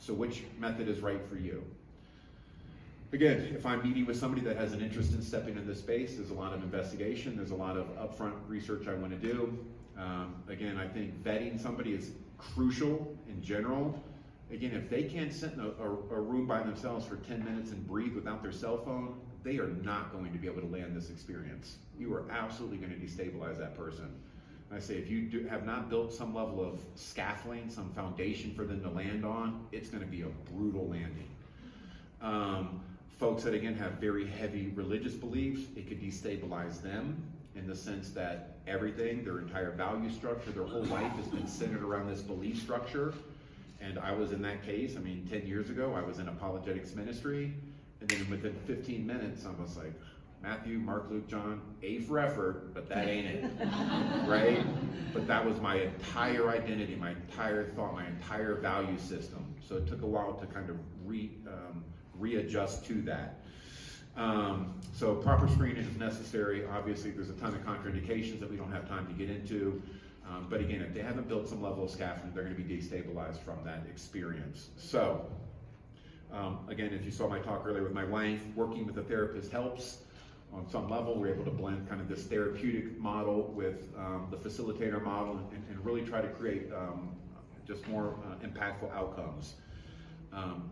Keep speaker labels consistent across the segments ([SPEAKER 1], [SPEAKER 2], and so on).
[SPEAKER 1] So which method is right for you? Again, if I'm meeting with somebody that has an interest in stepping into this space, there's a lot of investigation, there's a lot of upfront research I want to do. Again, I think vetting somebody is crucial in general. Again, if they can't sit in a room by themselves for 10 minutes and breathe without their cell phone, they are not going to be able to land this experience. You are absolutely going to destabilize that person. And I say, if you have not built some level of scaffolding, some foundation for them to land on, it's going to be a brutal landing. Folks that, again, have very heavy religious beliefs, it could destabilize them in the sense that everything, their entire value structure, their whole life has been centered around this belief structure. And I was in that case. I mean, 10 years ago, I was in apologetics ministry, and then within 15 minutes, I was like, Matthew, Mark, Luke, John, A for effort, but that ain't it, right? But that was my entire identity, my entire thought, my entire value system. So it took a while to kind of readjust to that. So proper screening is necessary. Obviously, there's a ton of contraindications that we don't have time to get into. But again, if they haven't built some level of scaffolding, they're going to be destabilized from that experience. So, again, if you saw my talk earlier with my wife, working with a therapist helps. On some level, we're able to blend kind of this therapeutic model with the facilitator model and really try to create just more impactful outcomes.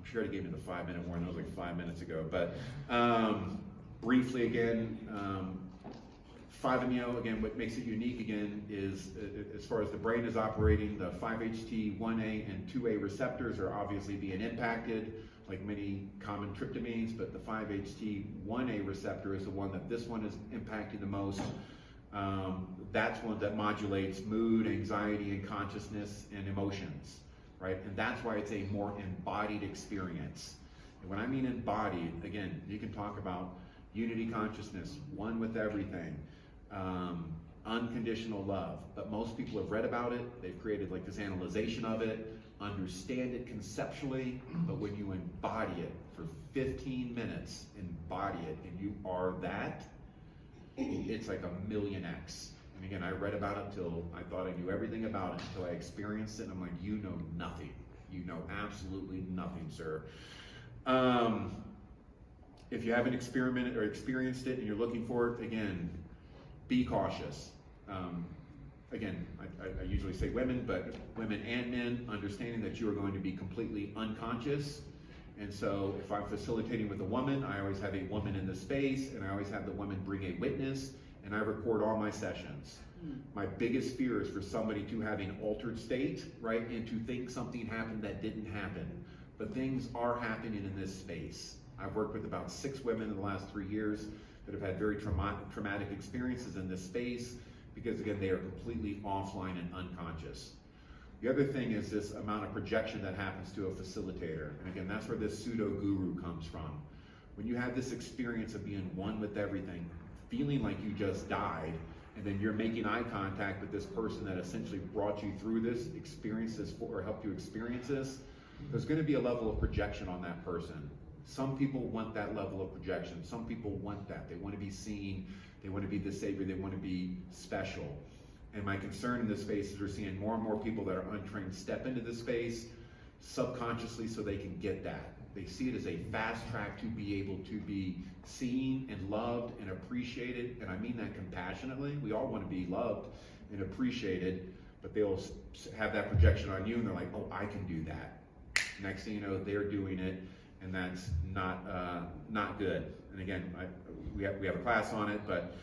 [SPEAKER 1] She already gave me the 5-minute warning. That was like 5 minutes ago. But briefly again, 5-MeO, again, what makes it unique again is as far as the brain is operating, the 5-HT1A and 2A receptors are obviously being impacted, like many common tryptamines, but the 5-HT1A receptor is the one that this one is impacting the most. That's one that modulates mood, anxiety, and consciousness and emotions, right? And that's why it's a more embodied experience. And when I mean embodied, again, you can talk about unity consciousness, one with everything, unconditional love, but most people have read about it, they've created like this analyzation of it, understand it conceptually, but when you embody it for 15 minutes, embody it, and you are that, it's like 1,000,000x. And again, I read about it till I thought I knew everything about it until I experienced it, and I'm like, you know nothing. You know absolutely nothing, sir. If you haven't experimented or experienced it and you're looking for it, again, be cautious. Again, I usually say women, but women and men, understanding that you are going to be completely unconscious. And so if I'm facilitating with a woman, I always have a woman in the space, and I always have the woman bring a witness, and I record all my sessions. My biggest fear is for somebody to have an altered state, right, and to think something happened that didn't happen. But things are happening in this space. I've worked with about 6 women in the last 3 years that have had very traumatic experiences in this space because, again, they are completely offline and unconscious. The other thing is this amount of projection that happens to a facilitator. And again, that's where this pseudo-guru comes from. When you have this experience of being one with everything, feeling like you just died, and then you're making eye contact with this person that essentially brought you through this, experienced this, or helped you experience this, there's going to be a level of projection on that person. Some people want that level of projection. Some people want that. They want to be seen. They want to be the savior. They want to be special. And my concern in this space is we're seeing more and more people that are untrained step into this space subconsciously so they can get that. They see it as a fast track to be able to be seen and loved and appreciated. And I mean that compassionately. We all want to be loved and appreciated, but they'll have that projection on you and they're like, oh, I can do that. Next thing you know, they're doing it, and that's not good. And again, we have a class on it, but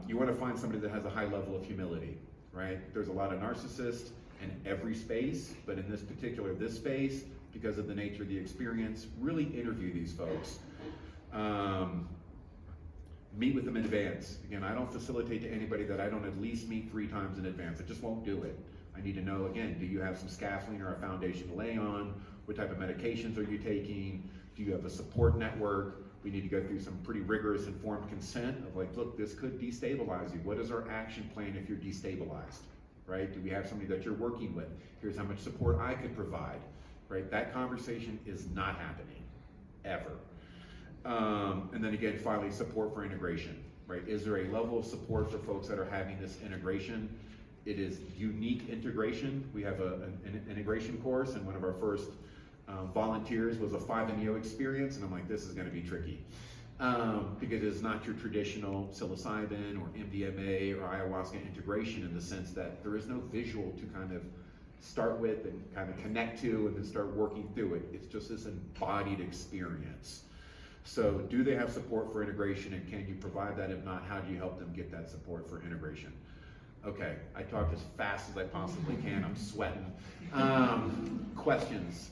[SPEAKER 1] you want to find somebody that has a high level of humility, right? There's a lot of narcissists in every space, but in this space, because of the nature of the experience, really interview these folks. Meet with them in advance. Again, I don't facilitate to anybody that I don't at least meet 3 times in advance. I just won't do it. I need to know, again, do you have some scaffolding or a foundation to lay on? What type of medications are you taking? Do you have a support network? We need to go through some pretty rigorous informed consent of like, look, this could destabilize you. What is our action plan if you're destabilized, right? Do we have somebody that you're working with? Here's how much support I could provide, right? That conversation is not happening, ever. And then again, finally, support for integration, right? Is there a level of support for folks that are having this integration? It is unique integration. We have an integration course, and one of our first Volunteers was a 5 MEO experience, and I'm like, this is going to be tricky. Because it's not your traditional psilocybin or MDMA or ayahuasca integration, in the sense that there is no visual to kind of start with and kind of connect to and then start working through it. It's just this embodied experience. So do they have support for integration, and can you provide that? If not, how do you help them get that support for integration? Okay, I talked as fast as I possibly can. I'm sweating. Questions?